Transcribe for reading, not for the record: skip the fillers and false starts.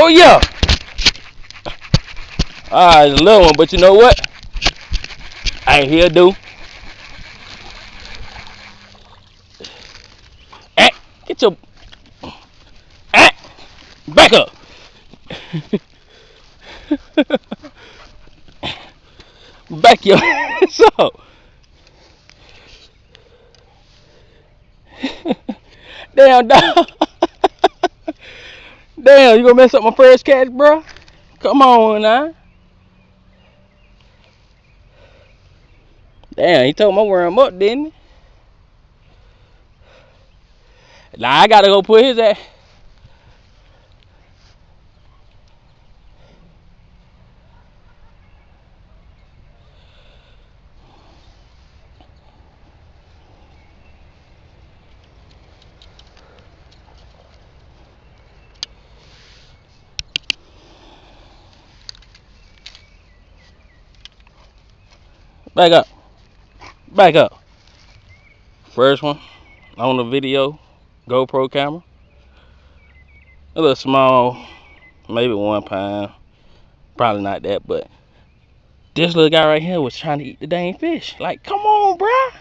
Oh yeah. Alright, it's a little one, but you know what? He'll do. Get your back up. Back your ass up. Damn, dog. Damn, you gonna mess up my first catch, bro? Come on now. Damn, he told my worm up, didn't he? Now I gotta go put his ass. Back up. Back up. First one on the video, GoPro camera. A little small, maybe 1 pound. Probably not that, but this little guy right here was trying to eat the dang fish. Like, come on, bruh.